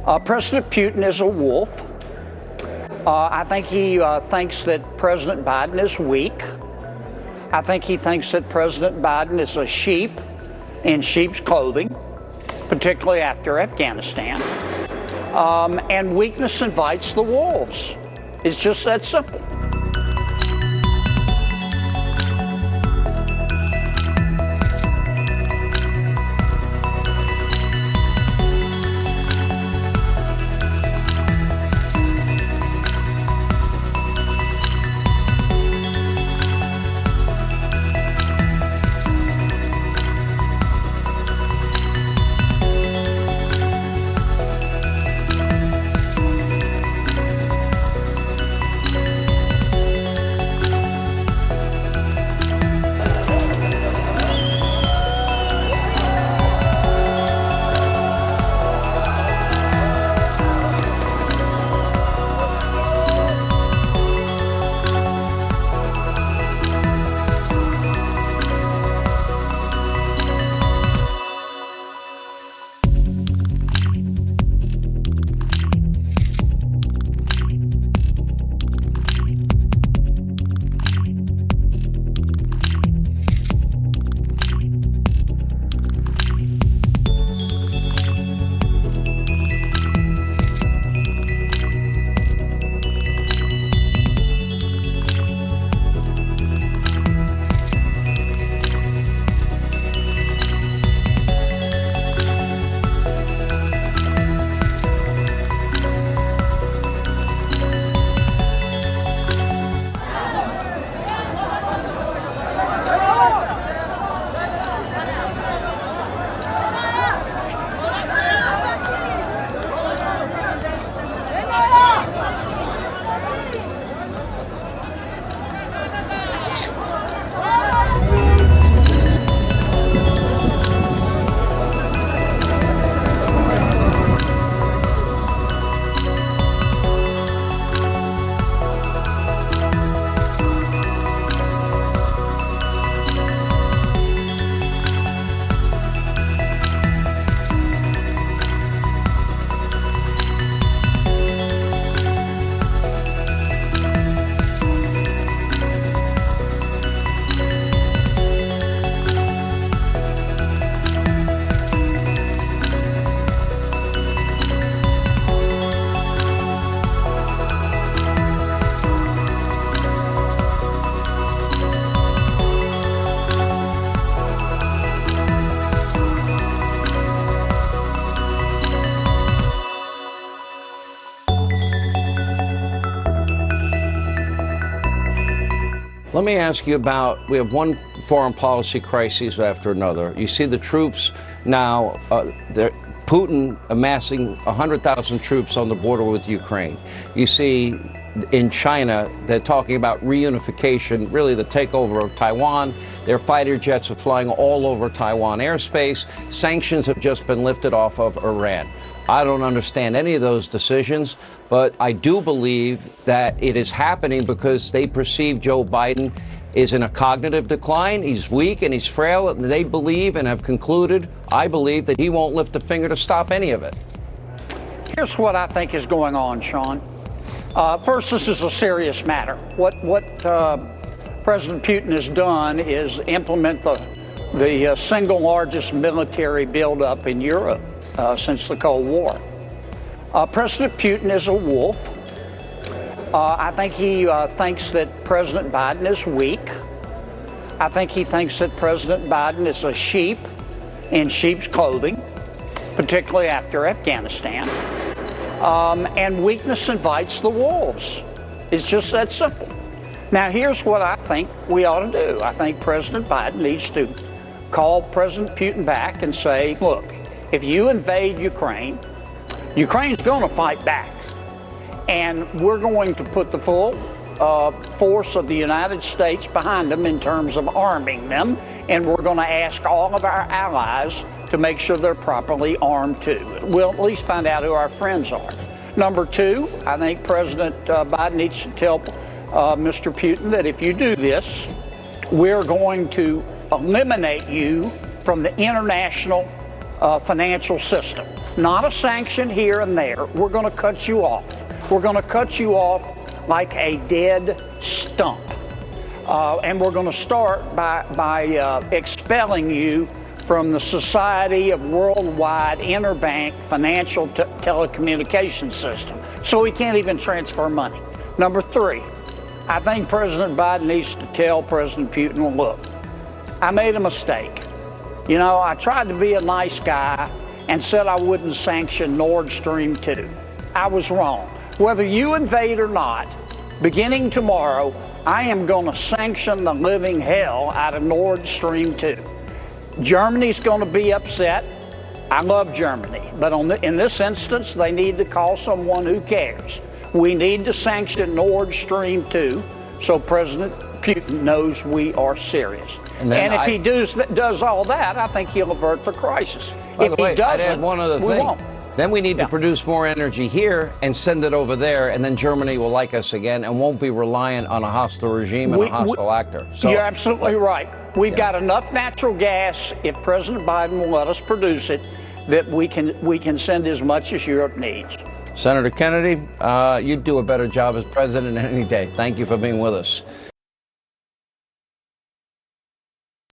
President Putin is a wolf. I think he thinks that President Biden is weak. I think he thinks that President Biden is a sheep in sheep's clothing, particularly after Afghanistan. And weakness invites the wolves. It's just that simple. Let me ask you about, we have one foreign policy crisis after another. You see the troops now, Putin amassing 100,000 troops on the border with Ukraine. You see in China, they're talking about reunification, really the takeover of Taiwan. Their fighter jets are flying all over Taiwan airspace. Sanctions have just been lifted off of Iran. I don't understand any of those decisions, but I do believe that it is happening because they perceive Joe Biden is in a cognitive decline. He's weak and he's frail, and they believe and have concluded, I believe, that he won't lift a finger to stop any of it. Here's what I think is going on, Sean. First, this is a serious matter. What President Putin has done is implement the single largest military buildup in Europe since the Cold War. President Putin is a wolf. I think he thinks that President Biden is weak. I think he thinks that President Biden is a sheep in sheep's clothing, particularly after Afghanistan. And weakness invites the wolves. It's just that simple. Now, here's what I think we ought to do. I think President Biden needs to call President Putin back and say, look, if you invade Ukraine, Ukraine's going to fight back. And we're going to put the full force of the United States behind them in terms of arming them. And we're going to ask all of our allies to make sure they're properly armed too. We'll at least find out who our friends are. Number two, I think President Biden needs to tell Mr. Putin that if you do this, we're going to eliminate you from the international financial system. not a sanction here and there. We're going to cut you off. We're going to cut you off like a dead stump. And we're going to start by expelling you from the Society of Worldwide Interbank Financial Telecommunication System. So we can't even transfer money. Number three, I think President Biden needs to tell President Putin, look, I made a mistake. You know, I tried to be a nice guy and said I wouldn't sanction Nord Stream 2. I was wrong. Whether you invade or not, beginning tomorrow, I am going to sanction the living hell out of Nord Stream 2. Germany's going to be upset. I love Germany, but in this instance, they need to call someone who cares. We need to sanction Nord Stream 2 so President Putin knows we are serious. And if he does all that, I think he'll avert the crisis. By If the way, he doesn't, I'd add one other we thing. won't. Then we need to produce more energy here and send it over there, and then Germany will like us again and won't be reliant on a hostile regime and a hostile actor. So you're absolutely right. We've got enough natural gas, if President Biden will let us produce it, that we can send as much as Europe needs. Senator Kennedy, you'd do a better job as president any day. Thank you for being with us.